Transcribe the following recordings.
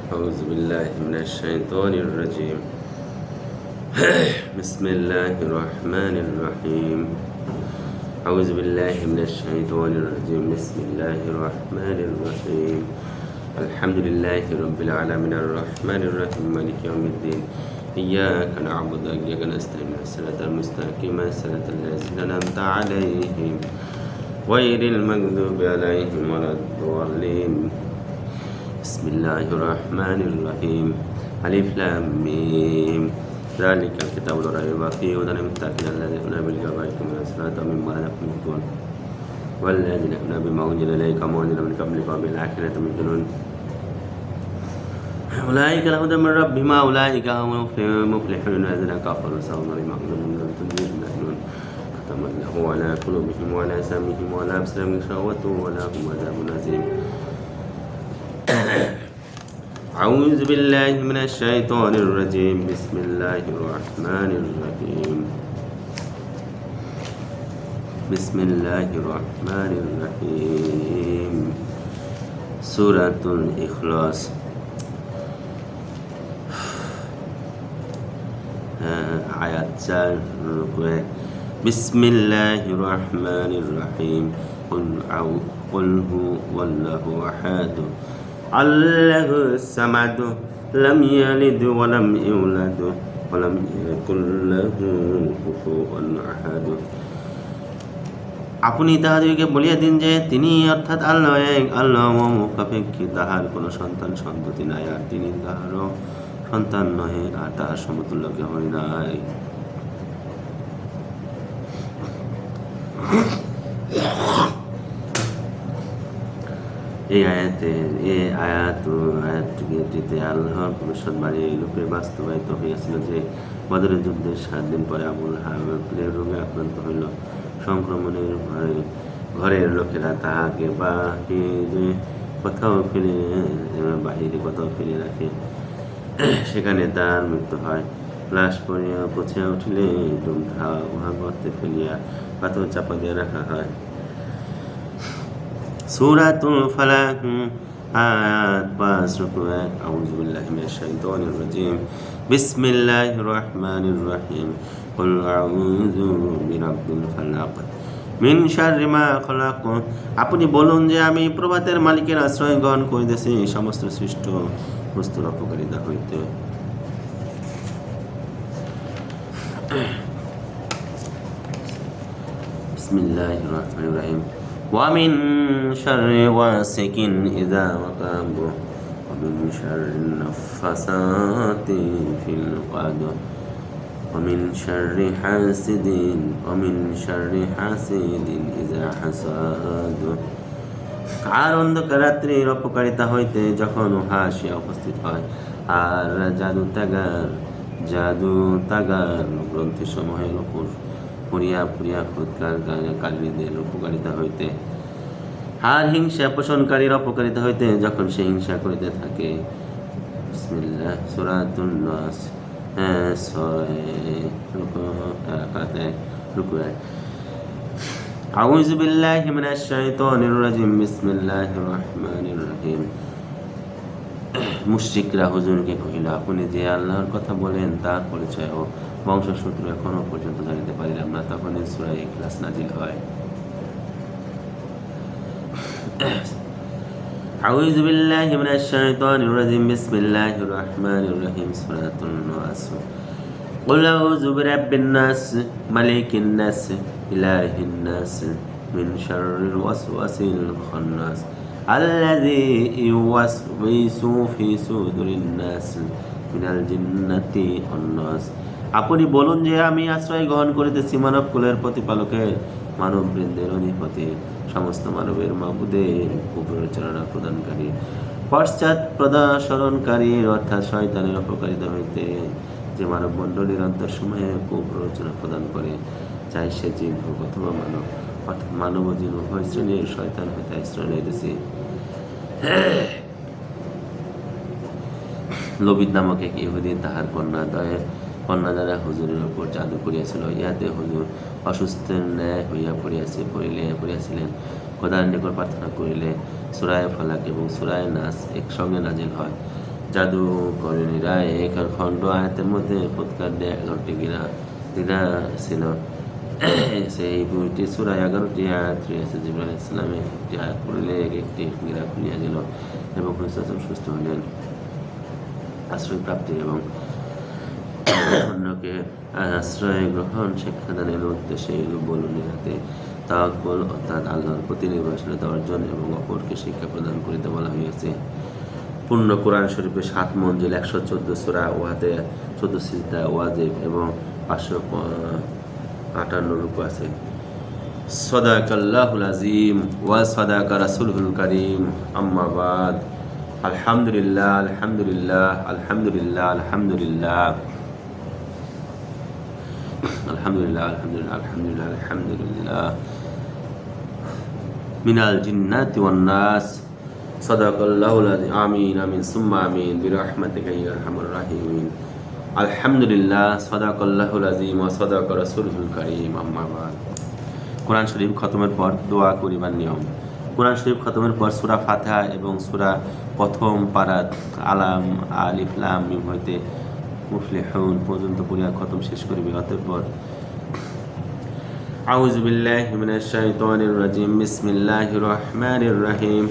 أعوذ بالله من الشيطان الرجيم. بسم الله الرحمن الرحيم. أعوذ بالله من الشيطان الرجيم. بسم الله الرحمن الرحيم. الحمد لله رب العالمين الرحمن الرحيم مالك يوم الدين. إياك نعبد وإياك نستعين الصراط المستقيم صراط الذين أنعمت عليهم غير المغضوب عليهم ولا الضالين. بسم الله الرحمن الرحيم. ألف لام ميم. ذلك الكتاب لا ريب فيه هدى للمتقين الذين يؤمنون بالغيب ويقيمون الصلاة ومما رزقناهم ينفقون والذين يؤمنون بما أنزل إليك وما أنزل من قبلك وبالآخرة هم يوقنون أولئك الهدى من ربهم أولئك هم المفلحون الذين كفروا سواء عليهم أنهم لم تنذرهم ختم الله على قلوبهم وعلى سمعهم وعلى أبصارهم غشاوة ولهم عذاب عظيم. أعوذ بالله من الشيطان الرجيم. بسم الله الرحمن الرحيم. بسم الله الرحمن الرحيم. سورة الإخلاص. آيات 4. بسم الله الرحمن الرحيم. قل هو الله أحد الله الصمد لم يلد ولم يولد ولم يكن له كفوا أحد. আপনি তাহাদিগকে বলিয়া দিন যে তিনি অর্থাৎ আল্লাহ এক, আল্লাহ মুখাপেক্ষী, তাহার কোনো সন্তান সন্ততি নাই, আর তিনি কাহারও সন্তান নহে, আর তাহার সমতুল্য কেহই নাই। এই আয়াতটিতে আল্লাহর ভবিষ্যৎবাণী এই রূপে বাস্তবায়িত হইয়াছিল যে বদরের যুদ্ধের 7 দিন পরে আবুল হাওয়ার রোগে আক্রান্ত হইল। সংক্রমণের ঘরের লোকেরা তাহাকে বাহিরে কোথাও ফেলে রাখে, সেখানে তার মৃত্যু হয়। লাশ পচিয়া উঠিলে উহা গর্তে ফেলিয়া পাথর চাপা দিয়ে রাখা হয়। সূরাতুল ফালাক আয়াত 5 রুকু 1। আউযু বিল্লাহি মিনাশ শাইতানির রাজীম। বিসমিল্লাহির রাহমানির রাহিম। কুল আউযু বিরাব্বিল ফালাক মিন শাররি মা খালাক। আপনি বলুন যে আমি প্রভাতের মালিকের আশ্রয় গ্রহণ করিতেছি সমস্ত সৃষ্ট বস্তুর অপকারিতা হইতে। বিসমিল্লাহির রাহমানির রাহিম। ومن شر غاسق إذا وقب ومن شر النفاثات في العقد ومن شر حاسد إذا حسد। আর অন্ধকার রাত্রির অপকারিতা হইতে যখন উহা আসিয়া উপস্থিত হয়, আর জাদু তাগার গ্রন্থি সমূহের উপর পুরিয়া খোদকারীদের উপকারিতা হইতে, আর হিংসা পোষণকারীর অপকারিতা হইতে যখন সে হিংসা করিতে থাকে। বিসমিল্লাহ। সূরাতুন নাস 6 আউযু বিল্লাহি মিনাশ শাইতানির রাজীম। বিসমিল্লাহির রাহমানির রাহিম। মুশরিকরা হুজুরকে কহিল, আপনি যে আল্লাহর কথা বলেন তার পরিচয় ও বংশসূত্র এখনো পর্যন্ত জানিতে পারিলাম না। তখন সূরা ইখলাস নাজিল হয়। আউযু বিল্লাহি মিনাশ শাইতানির রাজীম। বিসমিল্লাহির রাহমানির রাহিম। সূরাতুন নাস। কুল আউযু বিরাব্বিন নাস মালিকিন নাস ইলাহিন নাস মিন শাররিল ওয়াসওয়াসিল খান্নাস আল্লাযী ইউওয়াসওয়িসু ফি সুদুরিন নাস মিনাল জিন্নাতি ওয়ান নাস। আপনি বলুন যে আমি আশ্রয় গ্রহণ করিতেছি মানব কুলের প্রতিপালকের, মানববৃন্দের অধিপতি, সমস্ত মানবের মাবুদের উপরচরণা প্রদানকারী, পশ্চাৎ প্রদর্শনকারী অর্থাৎ শয়তানের অপকারিতা হইতে, যে মানব মণ্ডলীর অন্তরসমূহে কুপ্ররোচনা প্রদান করে, চাই সে জিন হোক অথবা মানব, অর্থাৎ মানব ও জিন উভয় শ্রেণীর শয়তান হইতে আশ্রয় লইতেছি। লবিদ নামক এক ইহুদী তাহার কন্যা দ্বারা হুজুরের উপর জাদু করিয়াছিল। ইহাতে হুজুর অসুস্থের ন্যায় হইয়া পড়িয়াছিলেন। খোদার নিকট প্রার্থনা করিলে সূরা ফালাক এবং সূরা নাস একসঙ্গে নাজিল হয়। জাদুকরণীরা এক খণ্ড আয়াতের মধ্যে প্রতিকার 11টি গিরা ছিল। সেই বইটি সূরা 11টি আয়াত রয়েছে। জিবরাইল আলাইহিস সালামের একটি আয়াত পড়লে একটি গিরা খুলিয়া গেল এবং রাসূল সুস্থ হলেন। আশ্রয় প্রাপ্তি এবং অন্যকে আশ্রয় গ্রহণ শিক্ষাদানের উদ্দেশ্যে এগুলো বলুনিয়াতে তাওয়াক্কুল অর্থাৎ আল্লাহর প্রতি নির্ভরশীলতা অর্জন এবং অপরকে শিক্ষা প্রদান করিতে বলা হয়েছে। পূর্ণ কোরআন শরীফের 7 মঞ্জিল, 114 সূরা ওয়াদে, 14 সিজদা ওয়াজিব এবং 558 রুকু আছে। সাদাকাল্লাহুল আযীম ওয়া সাদাকা রাসূলুল কারীম। আম্মা বাদ। আলহামদুলিল্লাহ আলহামদুলিল্লাহ আলহামদুলিল্লাহ আলহামদুলিল্লাহ আলহামদুলিল্লাহ আলহামদুলিল্লাহ আলহামদুলিল্লাহ আলহামদুলিল্লাহ মিনাল জিন্নাতি ওয়ান নাস। সাদাকাল্লাহুল আযীম। আমিন আমিন সুম্মা আমিন বিরহমাতিকা ইয়া আরহামার রাহিমিন। আলহামদুলিল্লাহ সাদাকাল্লাহুল আযীম ওয়া সাদাকা রাসূলুল কারীম। আম্মা বাদ। কোরআন শরীফ খতমের পর দোয়া করিবার নিয়ম। কোরআন শরীফ খতমের পর সূরা ফাতিহা এবং সূরা প্রথম পারাত আলিফ লাম মিম হইতে মুফলিহুন পর্যন্ত পড়িয়া খতম শেষ করিবে। অতঃপর আউযু বিল্লাহি মিনাশ শাইতানির রাজিম। বিসমিল্লাহির রহমানির রহিম।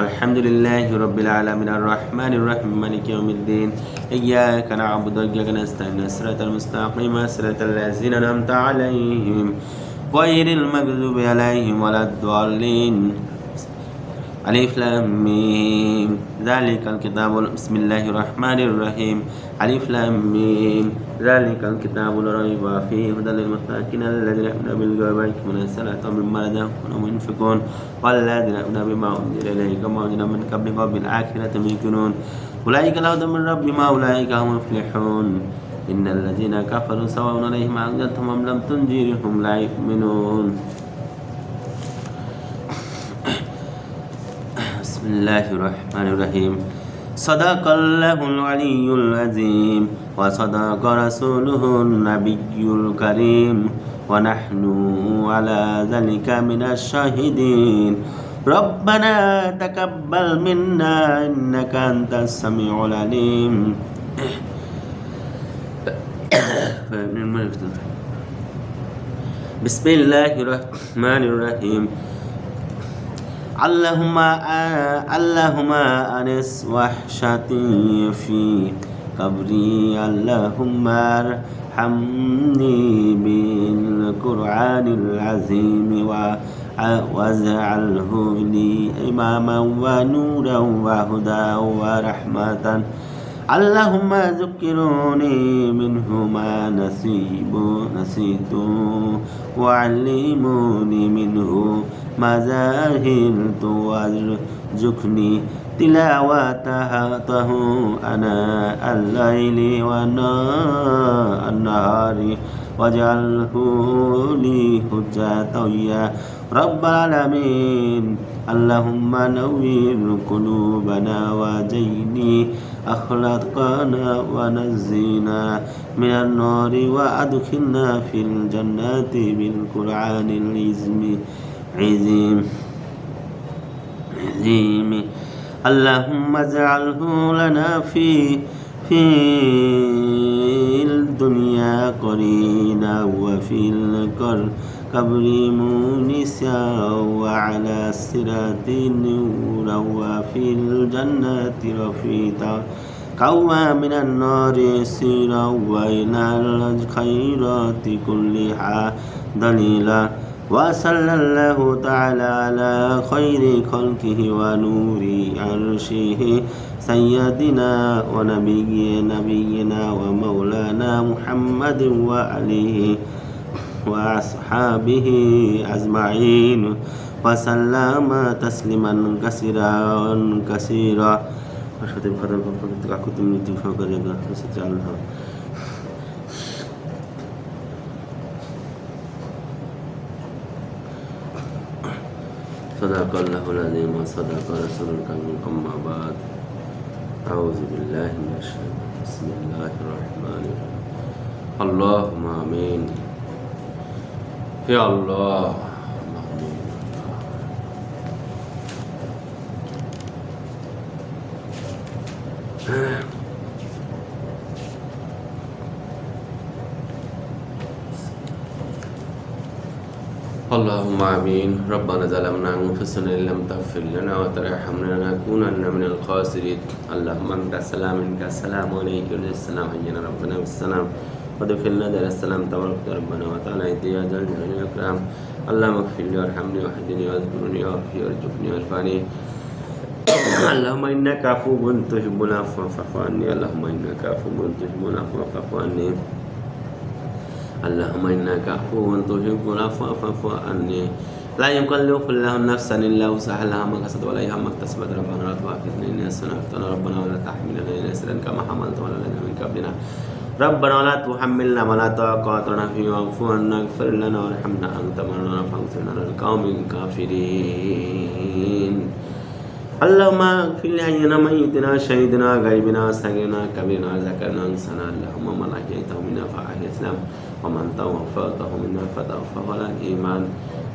আলহামদুলিল্লাহি রাব্বিল আলামিন আর রহমানির রহিম মালিকি ইয়াউমিদ্দিন। ইয়্যাকা না'বুদু ওয়া ইয়্যাকা নাস্তাঈন সিরাতাল মুস্তাকিম সিরাতাল লাযিনা আন'আমতা আলাইহিম গায়রিল মাগযুবি আলাইহিম ওয়ালাদ-দাল্লিন। আলিফ লাম মিম যালিকাল কিতাবু বিসমিল্লাহির রহমানির রহিম। আলিফ লাম মিম যালিকাল কিতাবু লা রাইবা ফীহি হুদাল লিল মুত্তাকিন আল্লাযীনা yu'মিনুনা বিল গায়বি ওয়া yuqiমুনা as-সালাতা ওয়া মিম্মা রাযাকনাহুম yunfiqun ওয়াল্লাযীনা yu'মিনুনা বিমা উনজিলা ইলাইকা ওয়া মা উনজিলা মিন ক্বাবলিকা ওয়া বিল আখিরাতি হুম ইউকিনুন উলাইকা লাহুম মিন রাব্বিহিম ওয়া উলাইকা হুমুল মুফলিহুন। ইন্নাল্লাযীনা কাফারু সাওয়াউন আলাইহিম আ'আনজারতাহুম আম লাম তুনজিরহুম লা ইউমিনুন। বিসমিল্লাহির রহমানির রহিম। সাদাকাল্লাহুল আলিয়্যুল আযীম ওয়া সাদাকা রাসূলুহুন নাবিয়্যুল কারীম ওয়া নাহনু আলা যালিকা মিনাশ শাহিদিন। রব্বানা তাকাব্বাল মিন্না ইন্নাকা আনতাস সামিউল আলিম। বিসমিল্লাহির রহমানির রহিম। আল্লাহুম্মা আনিস ওয়াহশাতি ফি কবরি। আল্লাহুম্মা আরহামনি বিল কুরআনিল আযীম ওয়াজআলহু লি ইমামান ওয়া নূরান ওয়া হুদান ওয়া রাহমাতান। আল্লাহুম্মা যুক্কিরুনি মিনহু মা নাসিতু ওয়া আল্লিমুনি মিনহু মা জাহিলতু ওয়ারযুকনি তিলাওয়াতাহু আনা আল-লাইলি ওয়া আন-নাহারি ওয়াজআলহু লি হুজ্জাতান ইয়া রাব্বাল আলামিন। আল্লাহুম্মা নাওয়ির কুলুবানা ওয়া জাইনি আখলাকানা ওয়া নাজ্জিনা মিনান নারি ওয়া আদখিলনা ফিল জান্নাতি বিল কুরআনিল আযীম। আল্লাহুম্মা ইজআলহু লানা ফিল দুনিয়া করিনা ওয়া ফিল কবরি মুনিসা ওয়া আলা সিরাতি নূরা ওয়া ফিল জান্নাতি রাফিকা কাওয়া মিনান নারি সিরা ওয়া ইলাল খায়রাতি কুল্লিহা দালিলা। ওয়া সাল্লাল্লাহু তাআলা আলা খায়রি খালকিহি ওয়া নূরি আরশিহি সাইয়্যিদিনা ওয়া নাবিয়্যিনা ওয়া মাওলানা মুহাম্মাদিন ওয়া আলিহি ওয়া আসহাবিহি আজমাইন ওয়া সাল্লামা তাসলিমান কাসীরা। সাথে খতম করতে কাকুতি মৃত্যু সহকারে আল্লাহ। সাদাকাল্লাহুল আযীম ওয়া সাদাকা রাসূলুল কারীম। আম্মা বাদ। আউযু বিল্লাহি মিনাশ শাইতানির রাজীম। বিসমিল্লাহির রহমানির রহিম। আল্লাহুম্মা আমিন। হে আল্লাহ, اللهم آمين. ربنا ظلمنا أنفسنا إن لم تغفر لنا وترحمنا لنكونن من الخاسرين. اللهم أنت السلام منك السلام عليك السلام حينا ربنا بالسلام ودخلنا دار السلام تبارك ربنا وتعالى يا ذا الجلال والإكرام. اللهم اغفر لي وارحمني واهدني واذكرني وارفعني وارزقني وارفعني. اللهم إنك عفو تحب العفو فاعف عني. اللهم إنك عفو تحب العفو فاعف عني. اللهم إنك عفو تحب العفو فاعف عني. لا يكلف الله نفسا إلا وسعها لها ما كسبت وعليها ما اكتسبت. ربنا لا تؤاخذنا إن نسينا أخطأنا. ربنا ولا تحملنا إصرا كما حملته على الذين من قبلنا. ربنا ولا تحملنا ما لا طاقة لنا به واعف عنا اغفر لنا وارحمنا أنت مولانا فانصرنا على القوم الكافرين. اللهم اغفر لحينا ميتنا شهيدنا غيبنا صغيرنا كبيرنا ذكرنا انسانا. اللهم من احييته منا فاحيي الاسلام ومن توفيته منا فتوفه على الايمان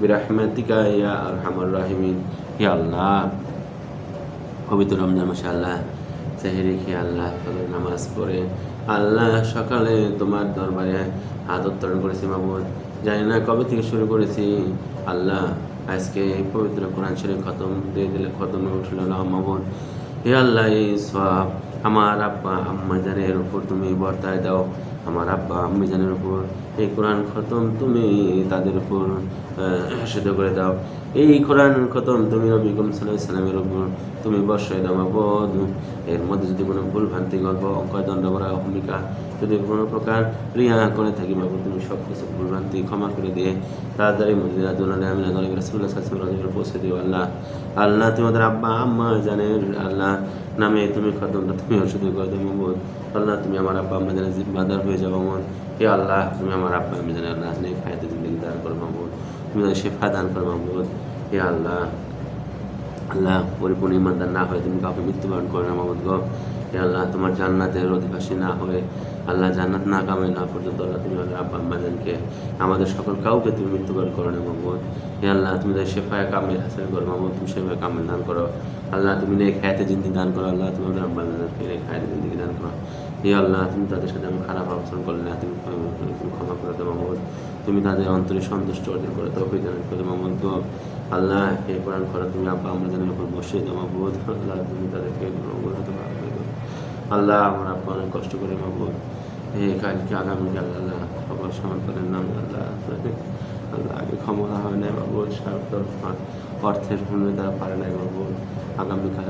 برحمتك يا ارحم الراحمين. হে আল্লাহ, পবিত্র রমজান মাসে আল্লাহ সেহরি খেয়ে আল্লাহ নামাজ পড়ে আল্লাহ সকালে তোমার দরবারে হাত উত্তোলন করেছি মাবুদ। জানি না কবে থেকে শুরু করেছি আল্লাহ, আজকে পবিত্র কোরআন শরীফ খতম দিয়ে দিলে খতমে উঠল মাবুদ। হে আল্লাহ, এই সওয়াব আমার আব্বা আম্মা জানের উপর তুমি বর্তায় দাও। আমার আব্বা আম্মি জানের উপর এই কোরআন খতম তুমি তাদের উপর সিদ্ধ করে দাও। এই কোরআন খতম তুমি নবী করিম সাল্লাল্লাহু আলাইহি সাল্লামের উপর তুমি বর্ষায় দাও মাবুদ। এর মধ্যে যদি কোনো ভুল ভ্রান্তি গল্প অঙ্কয় দণ্ড করা ভূমিকা যদি কোনো প্রকার রিয়া করে থাকি মাবুদ, তুমি সব কিছু ভুল ভ্রান্তি ক্ষমা করে দিয়ে তাড়াতাড়ি মদিনা দুনালে আমি রাসূলুল্লাহ সাল্লাল্লাহু আলাইহি ওয়াসাল্লাম পৌঁছে দিও। আল্লাহ আল্লাহ তোমাদের আব্বা আম্মা জানের আল্লাহ নামে তুমি খতমটা তুমি শুধু করে দেবো মাবুদ। আল্লাহ তুমি আমার আব্বা আম্মা জানের জিম্মাদার হয়ে যাবো মাবুদ। হে আল্লাহ, তুমি আমার আব্বা আম্মা জানের আল্লাহ নেক হায়াতে জিন্দেগি দান করো মাবুদ। তুমি তাদের শেফা দান করো মাবুদ। হে আল্লাহ, আল্লাহ পরিপূর্ণ ইমানদার না হয়ে তুমি কাউকে মৃত্যুবরণ করো না মাবুদ গো। হে আল্লাহ, তোমার জান্নাতের অধিবাসী না হয়ে আল্লাহ জান্নাত না কামে না পর্যন্ত আল্লাহ তুমি আমাদের আব্বা আম্মাদেরকে আমাদের সকল কাউকে তুমি মৃত্যুবরণ করো না মাবুদ। হে আল্লাহ, তুমি তাদের শেফায় কামিল হাসিল করো মাবুদ। তুমি শেফায় কামিল দান করো আল্লাহ। তুমি নেক হায়াতে জিন্দেগি দান করো আল্লাহ। তুমি আমাদের আব্বা আম্মাদেরকে নেক হায়াতে জিন্দেগি দান করো। হে আল্লাহ, তুমি তাদের সাথে আমি খারাপ আচরণ করলে না তুমি ক্ষমা করে দেবো মাবুদ। তুমি তাদের অন্তরে সন্তুষ্ট অর্জন করে তৌফিক দান করে মাবুদ গো। আল্লাহ, এই কোরআন করো তুমি আব্বা আমাদের উপর বসিয়ে দাও মাবুদ। আল্লাহ, তুমি তাদেরকে আল্লাহ আমার আব্বা অনেক কষ্ট করে মাবুদ এই কালকে আগামীকাল আল্লাহ খবর সমান্তরের নাম আল্লাহ আল্লাহ আগে ক্ষমতা হয় নাই মাবুদ, অর্থের জন্য তারা পারে নাই মাবুদ। আগামীকাল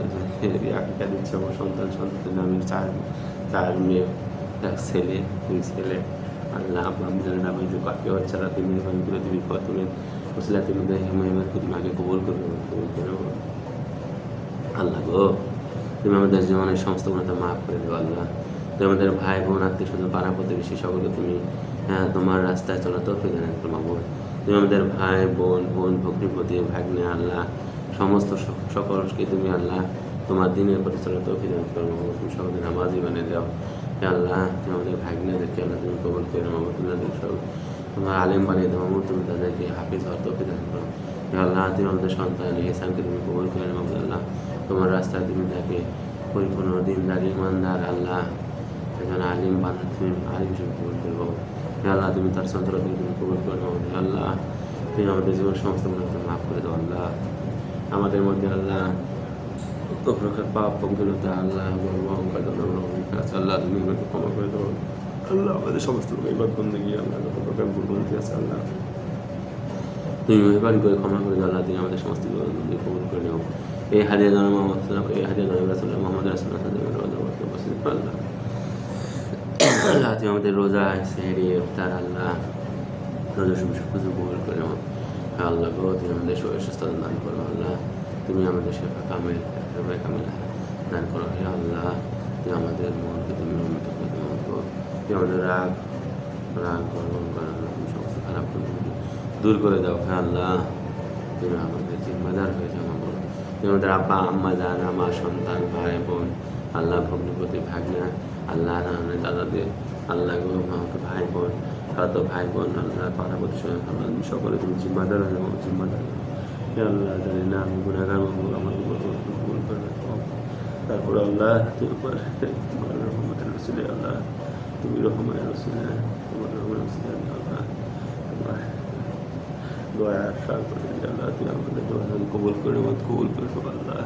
আকিকা দিচ্ছে আমার সন্তান সন্তানের নামের চার মেয়ে, এক ছেলে, দুই ছেলে। আল্লাহ আব্বা আমাদের নামে যে কাকে হচ্ছে না তুমি করে তুমি তুমি বুঝলে তুমি তুমি আগে কবুল করবে আল্লাহ গো। তুমি আমাদের জীবনের সমস্ত গুণতা মাফ করে দেবো আল্লাহ। তুমি আমাদের ভাই বোন আত্মীয় স্বজন পাড়া প্রতিবেশী সকলকে তুমি তোমার রাস্তায় চলা তৌফিক দান করো মাবুদ। তুমি আমাদের ভাই বোন ভগ্নিপতি ভাগ্নে আল্লাহ সমস্ত সকলকে তুমি আল্লাহ তোমার দিনের প্রতি চলা তৌফিক দান করো মাবুদ। তুমি সকলকে নামাজি বানিয়ে দাও। হে আল্লাহ, তুমি আমাদের ভাগ্নেদেরকে আল্লাহ তুমি কবুল করে মাবুদ। তুমি তাদের সব তোমার আলেম বানিয়ে দেবো মাবুদ। তুমি তাদেরকে হাফিজ হওয়ার তৌফিক দান করো। হে আল্লাহ, তুমি আমাদের সন্তান ইহসানকে তুমি কবুল করে মাবুদ। আল্লাহ, তোমার রাস্তায় তুমি তাকে পরিপূর্ণ দিনদার ইমানদার আল্লাহ একজন আলিম বানা তুমি আলিম হিসেবে কবুল করবো। হে আল্লাহ, তুমি তার সন্তানকে তুমি কবুল করে দাও। হে আল্লাহ, তুমি আমাদের জীবন সমস্ত গুণাকে মাফ করে দাও আল্লাহ। আমাদের মধ্যে আল্লাহ কত প্রকার পাপ পঙ্কিলতা আল্লাহ গর্ব অহংকার আছে আল্লাহ তুমি আমাকে ক্ষমা করে দাও আল্লাহ। আমাদের সমস্ত ইবাদ বন্দেগী আল্লাহ কত প্রকার ভুলভ্রান্তি আছে আল্লাহ তুমি মেহরবানি করে ক্ষমা করে দাও আল্লাহ। তুমি আমাদের সমস্ত ইবাদ বন্দেগী কবুল করে নাও। এই হাদিয়া জানা মোহাম্মদ সাল্লাম এই হাদিয়া জানা রাসূলুল্লাহ মুহাম্মদ রাসূলুল্লাহ আল্লাহ। আল্লাহ, তুমি আমাদের রোজা সেহরি ইফতার আল্লাহ রোজা শুভ কিছু কবুল করে নাও আল্লাহ গো। তুমি আমাদের সুস্থতা দান করো আল্লাহ। তুমি আমাদের শেফা কামেল দান করো। হে আল্লাহ, তুমি আমাদের মনকে তুমি উন্নত করে দেবো। তুমি আমাদের রাগ গর্বন করো তুমি সমস্ত খারাপ দূর করে দাও। হে আল্লাহ, তুমি আমাদের জিম্মাদার হয়ে যাও মাবুদ। তুমি আমাদের আব্বা আম্মা জান আমার সন্তান ভাই বোন আল্লাহ ভগ্নিপতি ভাগ্না আল্লাহ নানা দাদাদের আল্লাহ গো মাকে ভাই বোন তো ভাই বোন আল্লাহ পাড়া প্রতিষ্ঠান আল্লাহ সকলে তুমি জিম্মাদার হয়ে যাও জিম্মাদার। হে আল্লাহ, জানি না আমি গুণাগার আমাকে কবুল করে রাখো। তারপর আল্লাহ তোমার রহমতের রসুলে আল্লাহ, তুমি রহমানের রসুলে, তোমার রহমানের রসুলে আল্লাহ তোমার দয়া আশা করে আল্লাহ, তুমি আমাদের দোয়া কবুল করে কবুল করে আল্লাহ,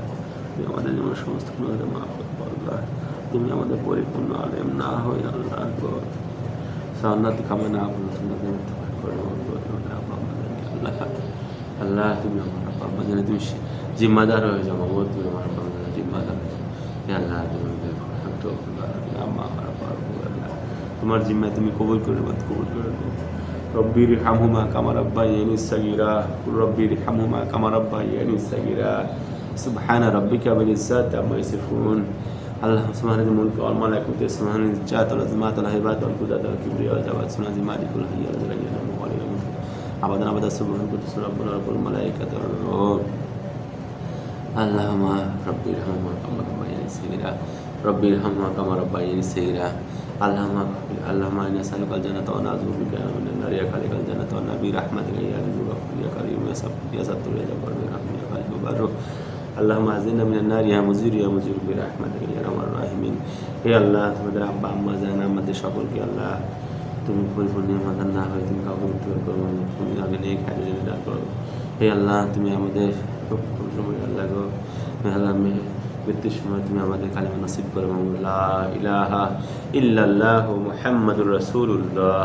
তুমি আমাদের জন্য সমস্ত গুণাকে মাফ করবো আল্লাহ, তুমি আমাদের পরিপূর্ণ আলেম না হই আল্লাহ সান্নাত কামনা করে আল্লাহ। আল্লাহ তুমি আমার আব্বা জানে তুমি জিম্মাদার হয়ে যাও, বাবা তুমি আমার আব্বা জানে জিম্মাদার হয়ে যাও আল্লাহ, তুমি আম্মা আমার আব্বা আল্লাহ তোমার জিম্মায় তুমি কবুল করে কবুল করে দাও। রব্বির হামহুমা কামার আব্বাইয়ানি সাগীরা, রব্বির হামহুমা কামার আব্বাইয়ানি সাগীরা, সুবহানা রাব্বিকা বিল ইজ্জাতি আম্মা ইয়াসিফুন। আল্লাহ সুবহানাহু ওয়া মালাকুতু সুবহানাহু জাত ওয়া আযমাত ওয়া হিবাত ওয়া কুদরত ওয়া কিবরিয়া ওয়া জাওয়াত সুবহানাহু মালিকুল হাইয়্যুল কাইয়্যুম ওয়া লা ইয়ামুতু আবাদান আবাদা সুবহানাহু রাব্বুনা রাব্বুল মালাইকাতি ওয়ার রূহ। আল্লাহুম্মা রাব্বির হামহুমা কামা রাব্বায়ানি সাগীরা, রব্বির হামহুমা কামা রাব্বায়ানি সাগীরা। اللهم إنا نسألك الجنة ونعوذ بك من النار يا خالق الجنة والنار برحمتك يا عزيز الغفور يا كريم يا ستور يا جبار برحمتك يا خالق البر. اللهم أعذنا من النار يا مجير برحمتك يا أرحم الراحمين. হে আল্লাহ তোমাদের আব্বা আম্মা জান আমাদের সকলকে আল্লাহ তুমি পরিপূর্ণ নিয়ামত না হয় তুমি কাউকে মৃত্যু করো, তুমি আগে নিয়ে খাই জেনে দান করো। হে আল্লাহ তুমি আমাদের সময় আল্লাহ গো আল্লাহ মৃত্যুর সময় তুমি আমাদের কালিমা নসিব করো। লা ইলাহা ইল্লাল্লাহু মুহাম্মাদুর রাসূলুল্লাহ।